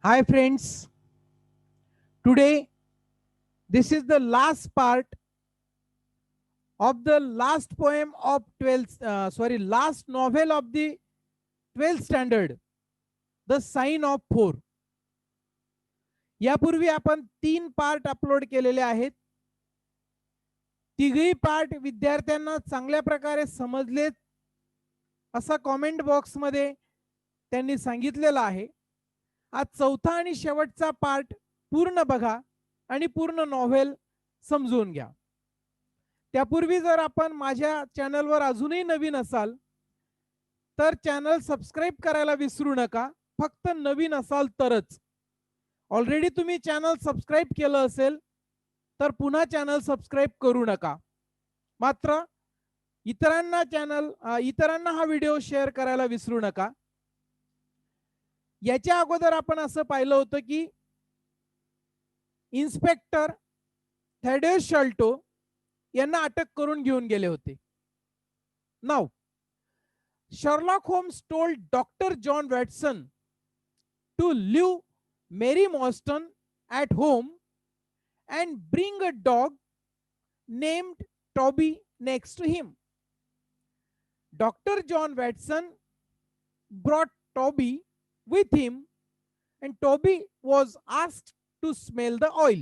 Hi friends, today this is the last part of the last poem of 12th, last novel of the 12th standard, The Sign of Four. यापूर्वी आपण 3 part upload केलेले आहेत. तिघही part विद्यार्थ्यांना चांगल्या प्रकारे समजलेत असं comment box मध्ये त्यांनी सांगितलेलं आहे. आज चौथा आणि शेवटचा पार्ट पूर्ण बघा आणि पूर्ण नॉव्हेल समजून घ्या. त्यापूर्वी जर आपण माझ्या चॅनलवर अजूनही नवीन असाल तर चॅनल सबस्क्राइब करायला विसरू नका. फक्त नवीन असाल तरच. ऑलरेडी तुम्ही चॅनल सबस्क्राइब केलं असेल तर पुन्हा चॅनल सबस्क्राइब करू नका. मात्र इतरांना हा व्हिडिओ शेअर करायला विसरू नका. याच्या अगोदर आपण असं पाहिलं होतं की इन्स्पेक्टर थॅडेस शॉल्टो यांना अटक करून घेऊन गेले होते. नाव Sherlock Holmes told Dr. John Watson to leave Mary Morstan at home and bring a dog named Toby next to him. Dr. John Watson brought Toby with him and Toby was asked to smell the oil.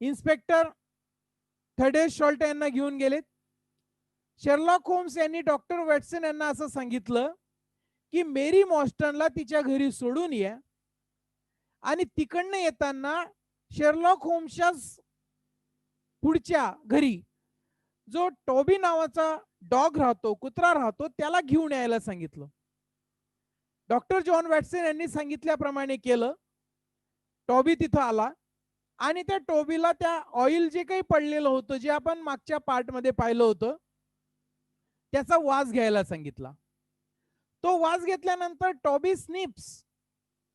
Inspector Thaddeus Sholto यांना घेऊन गेलेत. Sherlock Holmes यांनी doctor Watson यांना असं सांगितलं की मेरी मॉर्स्टनला तिच्या घरी सोडून या आणि तिकडनं येताना शेरलॉक होम्सच्या पुढच्या घरी जो टॉबी नावाचा डॉग राहतो, कुत्रा राहतो, त्याला घेऊन यायला सांगितलं. डॉक्टर जॉन वॅटसन यांनी सांगितल्याप्रमाणे केलं. टॉबी तिथं आला आणि त्या टॉबीला त्या ऑइल जे काही पडलेलं होतं, जे आपण मागच्या पार्ट मध्ये पाहिलं होतं, त्याचा वास घ्यायला सांगितला. तो वास घेतल्यानंतर टॉबी स्निप्स,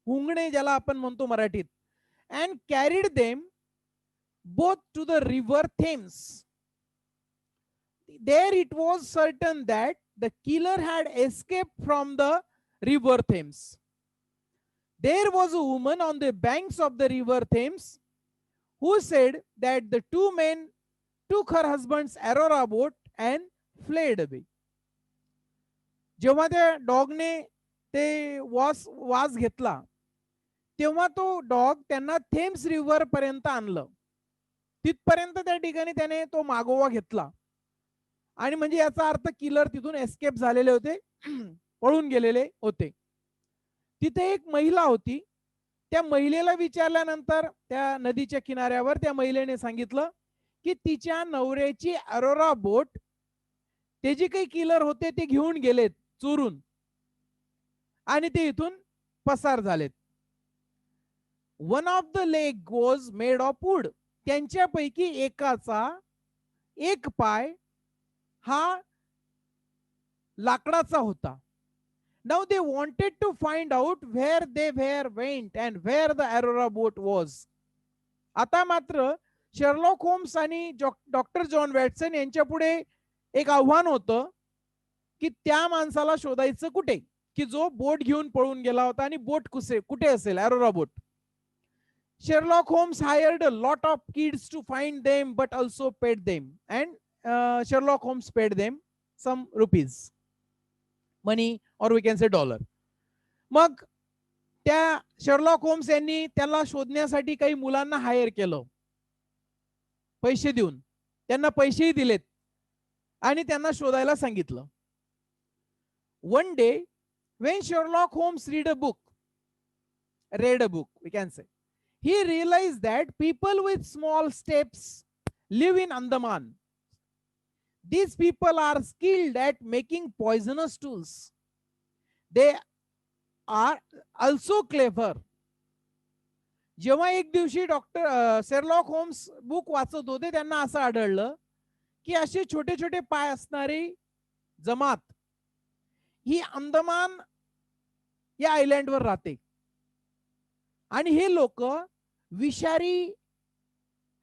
हुंगणे ज्याला आपण म्हणतो मराठीत, and carried them both to the river Thames. There it was certain that the killer had escaped from the river Thames. There was a woman on the banks of the river Thames who said that the two men took her husband's Aurora boat and fled away. जेव्हा त्या डॉगने ते वास घेतला तेव्हा तो dog त्यांना Thames river पर्यंत आणलं. तिथपर्यंत त्या ठिकाणी त्याने तो मागोवा घेतला आणि म्हणजे याचा अर्थ किलर तिथून एस्केप झालेले होते, पळून गेलेले होते. तिथे एक महिला होती. त्या महिलेला विचारल्यानंतर त्या नदीच्या किनाऱ्यावर त्या महिलेने सांगितलं की तिच्या नवऱ्याची अरोरा बोट, ते जे काही किलर होते ते घेऊन गेलेत चोरून आणि ते इथून पसार झालेत. One of the leg was made of wood. त्यांच्यापैकी एकाचा एक पाय हा लाकडाचा होता. Now they wanted to find out where they were went and where the Aurora boat was. आता मात्र शेरलॉक होम्स आणि डॉक्टर जॉन वॅटसन यांच्या पुढे एक आव्हान होतं की त्या माणसाला शोधायचं कुठे, की जो बोट घेऊन पळून गेला होता, आणि बोट कुठे असेल, अरोरा बोट. Sherlock Holmes hired a lot of kids to find them but also paid them, and Sherlock Holmes paid them some rupees, money, or we can say dollar. मग त्या शेरलॉक होम्स यांनी त्याला शोधण्यासाठी काही मुलांना हायर केलं, पैसे देऊन. त्यांना पैसेही दिलेत आणि त्यांना शोधायला सांगितलं. One day when Sherlock Holmes read a book, we can say, he realized that people with small steps live in Andaman. These people are skilled at making poisonous tools. They are also clever. जेव्हा एक दिवशी doctor Sherlock homes book वाचत होते, त्यांना असं आढळलं की असे छोटे छोटे पाय असणारी जमात ही अंदमान या आयलँडवर राहते आणि हे लोक विषारी,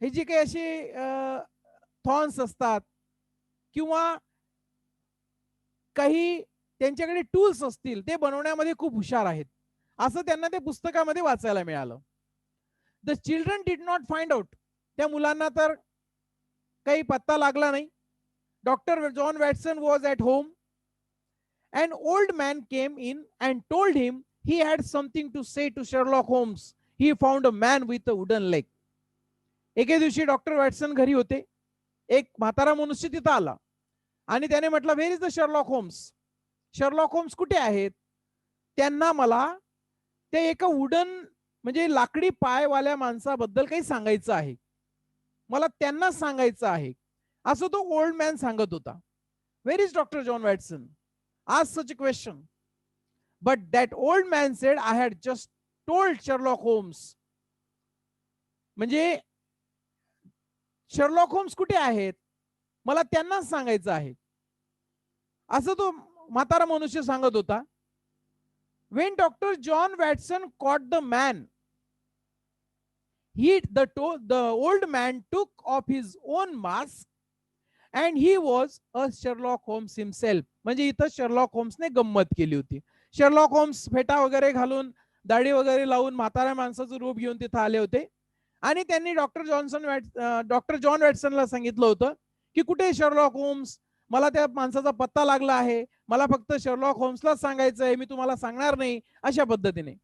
हे जे काही असे थॉर्न्स असतात किंवा काही त्यांच्याकडे टूल्स असतील ते बनवण्यामध्ये खूप हुशार आहेत. असं त्यांना ते पुस्तकामध्ये वाचायला मिळालं. The children did not find out. त्या मुलांना तर काही पत्ता लागला नाही. Doctor John Watson was at home. An old man came in and told him he had something to say to Sherlock Holmes. He found a man with a wooden leg. एके दिवशी doctor Watson घरी होते. एक म्हातारा मनुष्य तिथं आला आणि त्याने म्हटलं, where is the Sherlock Holmes? Sherlock Holmes कुठे आहेत? त्यांना मला ते एका वुडन म्हणजे लाकडी पायवाल्या माणसाबद्दल काही सांगायचं आहे. मला त्यांना सांगायचं आहे असं तो ओल्ड मॅन सांगत होता. Where is doctor John Watson? Asked such a question. But that old man said, I had just told Sherlock Holmes. म्हणजे शर्लॉक होम्स कुठे आहेत? मला त्यांना सांगायचं आहे असं तो म्हातारा मनुष्य सांगत होता. When Dr. John Watson caught the man, the old man took off his own mask and he was a Sherlock Holmes himself. म्हणजे इथं शर्लॉक होम्सने गंमत केली होती. शर्लॉक होम्स फेटा वगैरे घालून, दाढी वगैरे लावून म्हाताऱ्या माणसाचं रूप घेऊन तिथं आले होते आणि त्यांनी डॉक्टर जॉन वॅटसनला सांगितलं होतं की कुठे शर्लॉक होम्स? मला त्या माणसाचा पत्ता लागला आहे, मला फक्त शर्लॉक होम्सलाच सांगायचं आहे, मी तुम्हाला सांगणार नाही, अशा पद्धतीने.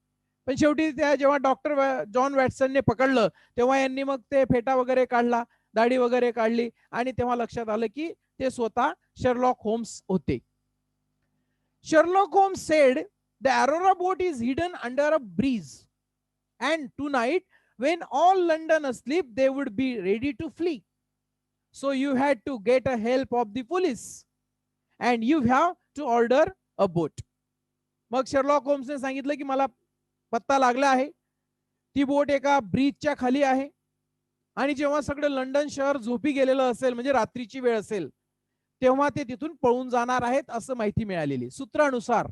पण शेवटी त्या जेव्हा डॉक्टर जॉन वॅटसनने पकडलं तेव्हा यांनी मग ते फेटा वगैरे काढला, दाढी वगैरे काढली आणि तेव्हा लक्षात आलं की ते स्वतः शर्लॉक होम्स होते. Sherlock Holmes said, the Aurora boat is hidden under a breeze, and tonight, when all London asleep, they would be ready to flee. So you had to get a help of the police, and you have to order a boat. मग Sherlock होम्सने सांगितलं की मला पत्ता लागला आहे, ती बोट एका ब्रिजच्या खाली आहे आणि जेव्हा सगळं लंडन शहर झोपी गेलेलं असेल, म्हणजे रात्रीची वेळ असेल, तेव्हा ते तिथून पळून जाणार आहेत असं माहिती मिळालेली, सूत्रानुसार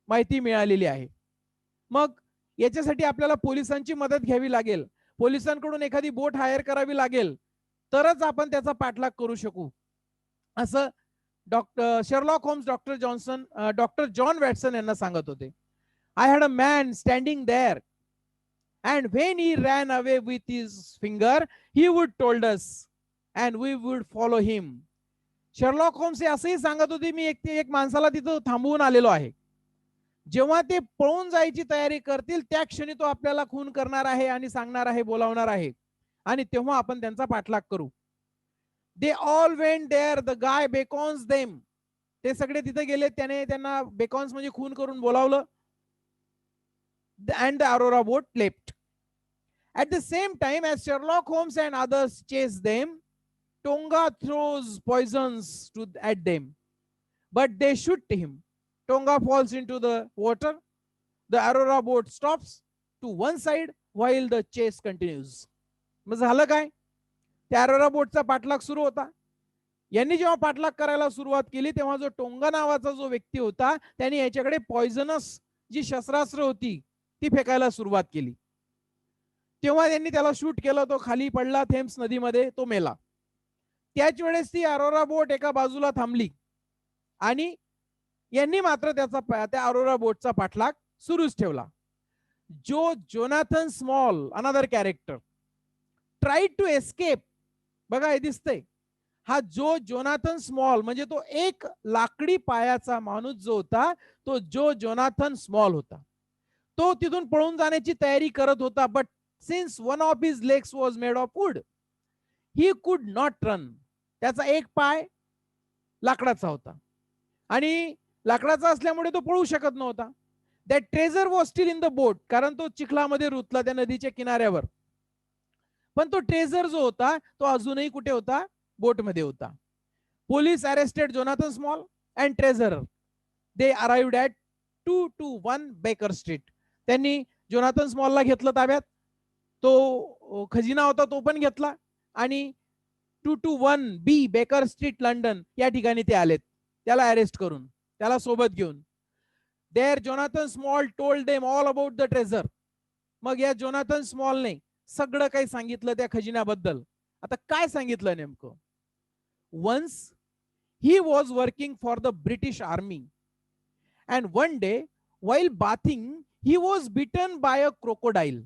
माहिती मिळालेली आहे. मग याच्यासाठी आपल्याला पोलिसांची मदत घ्यावी लागेल, पोलिसांकडून एखादी बोट हायर करावी लागेल, तरच आपण त्याचा पाठलाग करू शकू असं Sherlock Holmes doctor John Watson यांना सांगत होते. I had a man standing there and when he ran away with his finger he would told us and we would follow him. Sherlock Holmes असंही सांगत होते, मी एक माणसाला तिथं थांबवून आलेलो आहे, जेव्हा ते पळून जायची तयारी करतील त्या क्षणी तो आपल्याला खून करणार आहे आणि सांगणार आहे, बोलावणार आहे आणि तेव्हा आपण त्यांचा पाठलाग करू. They all went there, the guy beckons them. ते सगळे तिथे गेले, त्याने त्यांना बेकॉन्स म्हणजे खून करून बोलावलं. And the Aurora boat leapt. At the same time as Sherlock Holmes and others chased them, Tonga throws poisons at them, but they shoot him. Tonga falls into the water. The Aurora boat stops to one side while the chase continues. मग झालं काय? त्या अरोरा बोटचा पाठलाग सुरू होता. यांनी जेव्हा पाठलाग करायला सुरुवात केली तेव्हा जो टोंगा नावाचा जो व्यक्ती होता त्याने याच्याकडे पॉइझनस जी शस्त्रास्त्र होती ती फेकायला सुरुवात केली. तेव्हा त्यांनी त्याला शूट केलं, तो खाली पडला थेम्स नदीमध्ये, तो मेला. त्याच वेळेस ती अरोरा बोट एका बाजूला थांबली आणि यांनी मात्र त्या अरोरा बोटचा पाठलाग सुरूच ठेवला. Jonathan Small, another character, tried to escape. बघा हे दिसतंय, हा जोनाथन स्मॉल म्हणजे तो एक लाकडी पायाचा माणूस जो होता तो जोनाथन स्मॉल होता. तो तिथून पळून जाण्याची तयारी करत होता, but since one of his legs was made of wood he could not run. त्याचा एक पाय लाकडाचा होता आणि लाकडाचा असल्यामुळे तो पळू शकत नव्हता. That treasure was still in the boat, कारण तो चिखलामध्ये रुतला त्या नदीच्या किनाऱ्यावर. पण तो ट्रेझर जो होता तो अजूनही कुठे होता? बोटमध्ये होता. Police arrested Jonathan small and treasurer. They arrived at 221 baker street. त्यांनी जोनाथन स्मॉलला घेतलं ताब्यात, तो खजिना होता तो पण घेतला आणि 221 बी बेकर स्ट्रीट लंडन या ठिकाणी ते आलेत त्याला अरेस्ट करून, त्याला सोबत घेऊन. There Jonathan Small told them all about the treasure. मग या जोनाथन स्मॉलने सगळं काही सांगितलं त्या खजिन्याबद्दल. आता काय सांगितलं नेमकं? Once he was working for the British army and one day while bathing he was bitten by a crocodile.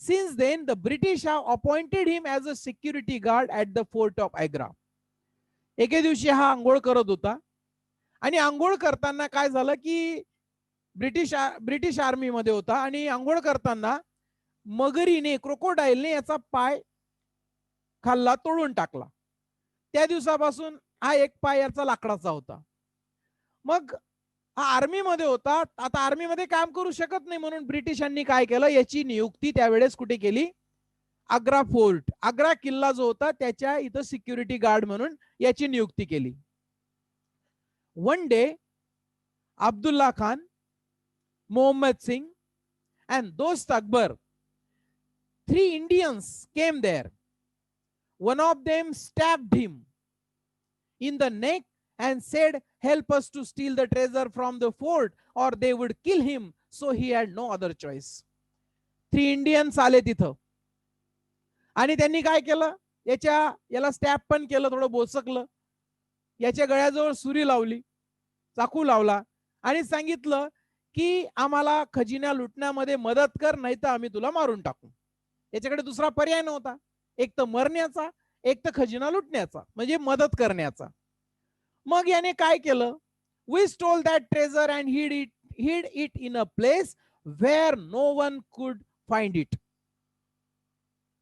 Since then, the British have appointed him as a security guard at the fort of Agra. एके दिवशी हा आंघोळ करत होता आणि आंघोळ करताना काय झालं की ब्रिटिश आर्मी मध्ये होता आणि आंघोळ करताना मगरीने क्रोकोडाईलने याचा पाय खाल्ला, तोडून टाकला. त्या दिवसापासून हा एक पाय याचा लाकडाचा होता. मग हा आर्मी मध्ये होता, आता आर्मी मध्ये काम करू शकत नाही म्हणून ब्रिटिशांनी काय केलं, याची नियुक्ती त्यावेळेस कुठे केली, आग्रा फोर्ट, आग्रा किल्ला जो होता त्याच्या इथं सिक्युरिटी गार्ड म्हणून याची नियुक्ती केली. One day Abdullah Khan, Mohammad Singh and Dost Akbar, 3 Indians came there. One of them stabbed him in the neck and said, help us to steal the treasure from the fort or they would kill him. So he had no other choice. 3 Indians आले तिथं आणि त्यांनी काय केलं, याला स्टॅब पण केलं, थोडं बोचकलं, याच्या गळ्याजवळ सुरी लावली, चाकू लावला आणि सांगितलं की आम्हाला खजिना लुटण्यामध्ये मदत कर, नाही तर आम्ही तुला मारून टाकू. याच्याकडे दुसरा पर्याय नव्हता, एक तर मरण्याचा, एक तर खजिना लुटण्याचा, म्हणजे मदत करण्याचा. मग याने काय केलं, we stole that treasure and hid it in a place where no one could find it.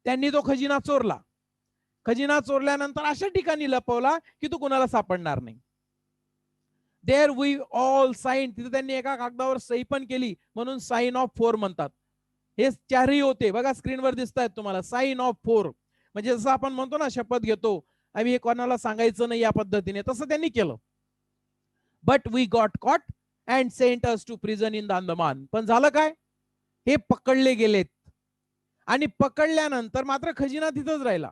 त्यांनी तो खजिना चोरला. खजिना चोरल्यानंतर अशा ठिकाणी लपवला की तो कुणाला सापडणार नाही. देअर वी ऑल साइन, तिथे त्यांनी एका कागदावर सही पण केली, म्हणून साइन ऑफ 4 म्हणतात. हे चारही होते बघा, स्क्रीनवर दिसत आहेत तुम्हाला, साइन ऑफ 4. म्हणजे जसं आपण म्हणतो ना शपथ घेतो आम्ही हे कोणाला सांगायचं नाही, या पद्धतीने तसं त्यांनी केलं. But we got caught and sent us to prison in the Andaman. पण झालं काय, हे पकडले गेलेत आणि पकडल्यानंतर मात्र खजिना तिथंच राहिला.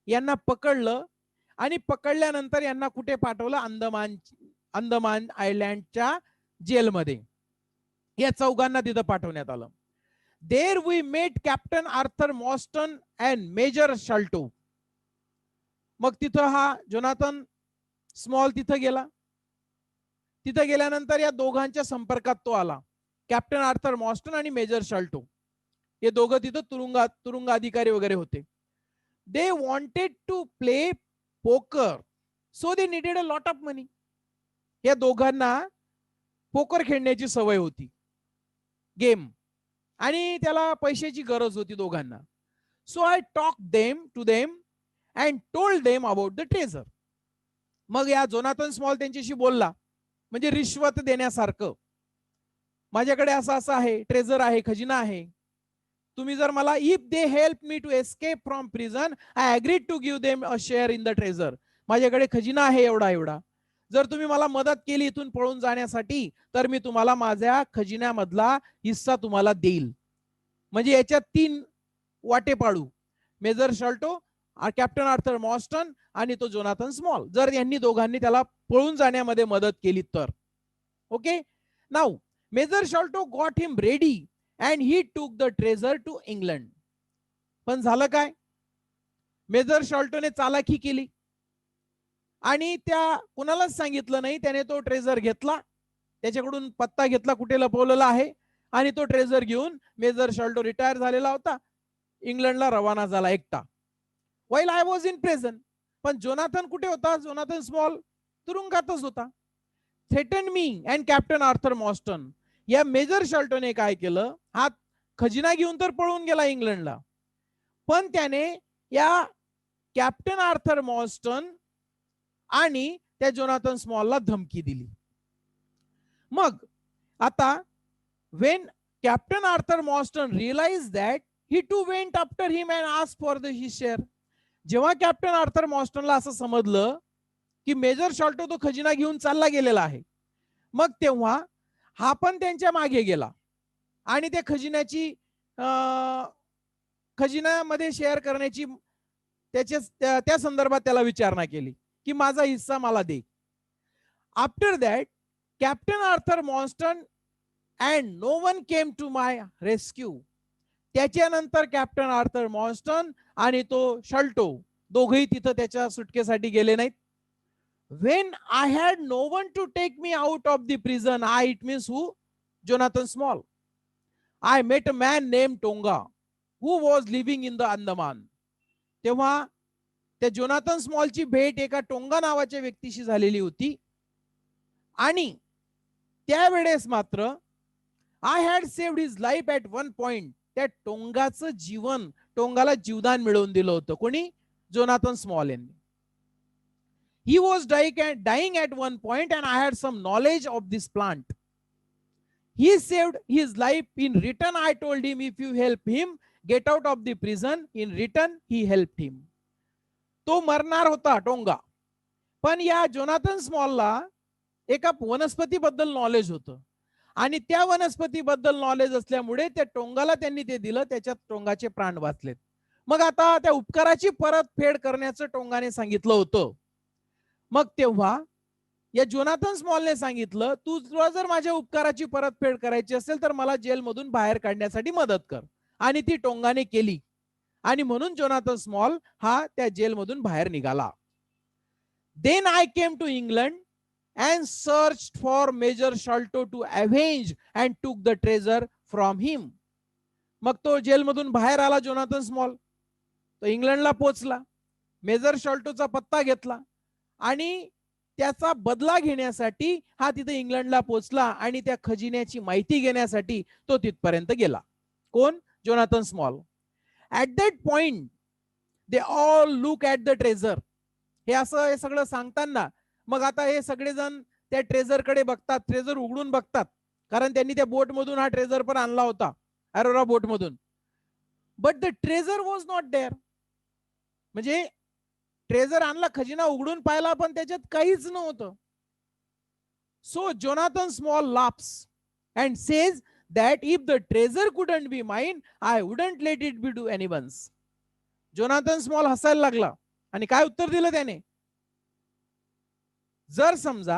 यांना पकडलं आणि पकडल्यानंतर यांना कुठे पाठवलं, अंदमान आयलँडच्या जेलमध्ये. या चौघांना तिथं पाठवण्यात आलं. There we met captain Arthur Morstan and major Sholto. मग तिथं हा जोनाथन स्मॉल तिथं गेला. तिथं गेल्यानंतर या दोघांच्या संपर्कात तो आला, कॅप्टन आर्थर मॉस्टन आणि मेजर शल्टो. हे दोघं तिथं तुरुंग अधिकारी वगैरे होते. They wanted to play poker so they needed a lot of money. या दोघांना पोकर खेळण्याची सवय होती, गेम, आणि त्याला पैशाची गरज होती दोघांना. So I talk to them and told them about the treasure. मग या जोनाथन स्मॉल त्यांच्याशी बोलला, म्हणजे रिश्वत देण्यासारखं, माझ्याकडे असं आहे, ट्रेझर आहे, खजिना आहे, तुम्ही जर मला, if they help me to escape from prison I agreed to give them a share in the treasure. माझ्याकडे खजिना आहे एवढा एवढा, जर तुम्ही मला मदत केली इथून पळून जाण्यासाठी तर मी तुम्हाला माझ्या खजिन्यामधला हिस्सा तुम्हाला देईल. म्हणजे याच्यात 3 वाटे पाडू, मेजर शल्टो, कॅप्टन आर्थर मॉस्टन आणि तो जोनाथन स्मॉल, जर यांनी दोघांनी त्याला पळून जाण्यामध्ये मदत केली तर. Okay, now major Sholto got him ready and he took the treasurer to England. पण झालं काय, मेजर शल्टोने चालाकी केली आणि त्या कुणालाच सांगितलं नाही. त्याने तो ट्रेझर घेतला, त्याच्याकडून पत्ता घेतला कुठे लपवलेला आहे, आणि तो ट्रेझर घेऊन मेजर शल्टो रिटायर झालेला होता, इंग्लंडला रवाना झाला एकटा. While I was in prison. पण जोनाथन कुठे होता, जोनाथन स्मॉल तुरुंगातच होता. Threaten me and captain Arthur Morstan. या मेजर शल्टोने काय केलं, हा खजिना घेऊन तर पळून गेला इंग्लंडला, पण त्याने या कॅप्टन आर्थर मॉस्टन आणि त्या जोनाथन स्मॉलला धमकी दिली. मग आता when Captain Arthur Mawston realized that, he too went after him and asked for his share. जेव्हा कॅप्टन आर्थर मॉस्टनला असं समजलं की मेजर शॉल्टो तो खजिना घेऊन चालला गेलेला आहे, मग तेव्हा हा पण त्यांच्या मागे गेला आणि त्या खजिन्यामध्ये शेअर करण्याची त्या संदर्भात त्याला विचारणा केली की माझा हिस्सा मला दे. After that captain Arthur Morstan and no one came to my rescue. त्याच्यानंतर कॅप्टन आर्थर मॉस्टन आणि तो शल्टो दोघेही तिथं त्याच्या सुटकेसाठी गेले नाहीत. When I had no one to take me out of the prison, I, it means who? Jonathan Small. I met a man named Tonga who was living in the Andaman. तेव्हा त्या जोनाथन स्मॉलची भेट एका टोंगा नावाच्या व्यक्तीशी झालेली होती आणि त्यावेळेस मात्र I had saved his life at one point. त्या टोंगाचं जीवन, टोंगाला जीवदान मिळवून दिलं होतं. कोणी? जोनाथन स्मॉल यांनी. He was dying at one point and I had some knowledge of this plant. He saved his life. In return, I told him, if you help him get out of the prison, in return, he helped him. तो मरणार होता टोंगा, पण या Jonathan स्मॉलला एका वनस्पतीबद्दल knowledge होतं आणि त्या वनस्पतीबद्दल knowledge असल्यामुळे त्या टोंगाला त्यांनी ते दिलं. त्याच्यात टोंगाचे प्राण वाचलेत. मग आता त्या उपकाराची परतफेड करण्याचं टोंगाने सांगितलं होतं. मग तेव्हा या जोनाथन स्मॉलने सांगितलं, तुला जर माझ्या उपकाराची परतफेड करायची असेल तर मला जेलमधून बाहेर काढण्यासाठी मदत कर. आणि ती टोंगाने केली आणि म्हणून जोनाथन स्मॉल हा त्या जेलमधून बाहेर निघाला. Then I came to England and searched for Major Sholto to avenge and took the treasure from him. मग तो जेलमधून बाहेर आला जोनाथन स्मॉल. तो इंग्लंडला पोहोचला, मेजर शॉल्टोचा पत्ता घेतला आणि त्याचा बदला घेण्यासाठी हा तिथे इंग्लंडला पोहोचला आणि त्या खजिन्याची माहिती घेण्यासाठी तो तिथपर्यंत गेला. कोण? Jonathan small. At that point they all look at the treasurer. हे असं हे सगळं सांगताना मग आता हे सगळेजण त्या ट्रेझर कडे बघतात, ट्रेझर उघडून बघतात, कारण त्यांनी त्या बोट मधून हा ट्रेझर पण आणला होता, अरोरा बोट मधून. But the treasure was not there. म्हणजे ट्रेझर आणला, खजिना उघडून पाहिला, पण त्याच्यात काहीच नव्हतं. So Jonathan Small laughs and says that if the treasure couldn't be mine, I wouldn't let it be to anyone's. Jonathan small हसायला लागला आणि काय उत्तर दिलं त्याने? जर समजा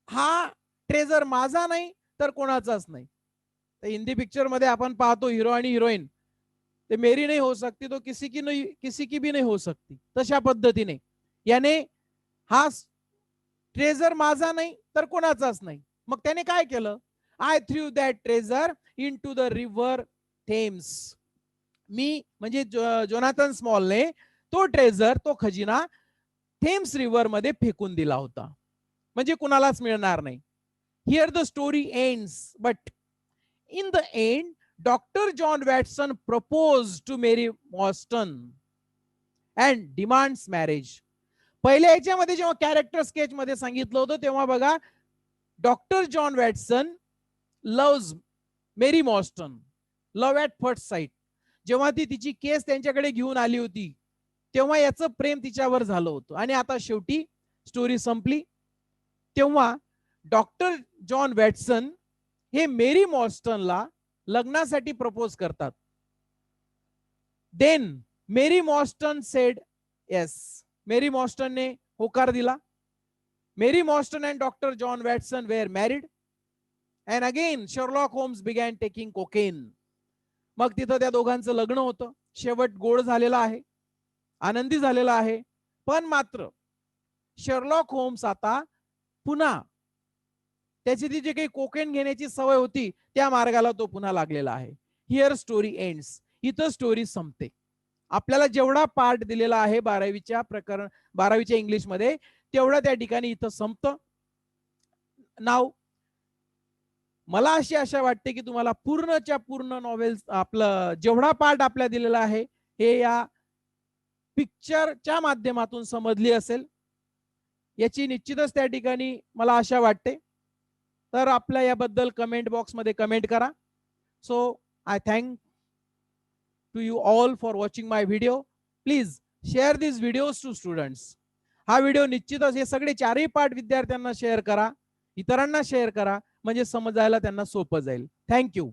हा ट्रेझर माझा नाही तर कोणाचाच नाही. तर हिंदी पिक्चर मध्ये आपण पाहतो हिरो आणि हिरोईन, ते मेरी नहीं हो सकती तो किसी की भी नहीं हो सकती. तशा पद्धतीने याने हा ट्रेझर माझा नाही तर कोणाचाच नाही. मग त्याने काय केलं? I threw that treasure into the river Thames. मी म्हणजे जोनाथन स्मॉलने तो ट्रेझर, तो खजिना थेम्स रिव्हर मध्ये फेकून दिला होता, म्हणजे कुणालाच मिळणार नाही. Here the story ends, but in the end doctor John Watson propose to Mary Morstan and demands marriage. पहिल्या याच्यामध्ये जेव्हा कॅरेक्टर स्केच मध्ये सांगितलं होतं तेव्हा बघा, doctor John Watson loves Mary Morstan, love at first sight. जेव्हा ती तिची केस त्यांच्याकडे घेऊन आली होती तेव्हा याचं प्रेम तिच्यावर झालं होतं आणि आता शेवटी स्टोरी संपली. तेव्हा डॉक्टर जॉन वॅटसन हे मेरी मॉस्टनला लग्नासाठी प्रपोज करतात. Then Mary Morstan said yes. Mary मॉस्टनने होकार दिला. Mary Morstan and doctor John Watson were married and again Sherlock Holmes began taking cocaine. मग तिथं त्या दोघांचं लग्न होतं. शेवट गोड झालेला आहे, आनंदी झालेला आहे. पण मात्र शर्लॉक होम्स आता पुन्हा त्याची ती जे काही कोकेन घेण्याची सवय होती त्या मार्गाला तो पुन्हा लागलेला आहे. Here story ends. इथं स्टोरी संपते. आपल्याला जेवढा पार्ट दिलेला आहे 12वीच्या इंग्लिश मध्ये तेवढा त्या ठिकाणी इथं संपतं. नाव मला अशी आशा वाटते की तुम्हाला पूर्णच्या पूर्ण नॉवेल्स, आपलं जेवढा पार्ट आपल्याला दिलेला आहे हे या पिक्चरच्या माध्यमातून समजली असेल याची निश्चितच त्या ठिकाणी मला आशा वाटते. तर आपल्या याबद्दल कमेंट बॉक्स मध्ये कमेंट करा. So I thank to you all for watching my video. Please share this videos to students. हा व्हिडिओ निश्चितच हे सगळे चारही पार्ट विद्यार्थ्यांना शेअर करा, इतरांना शेअर करा, म्हणजे समजायला त्यांना सोपं जाईल. थँक्यू.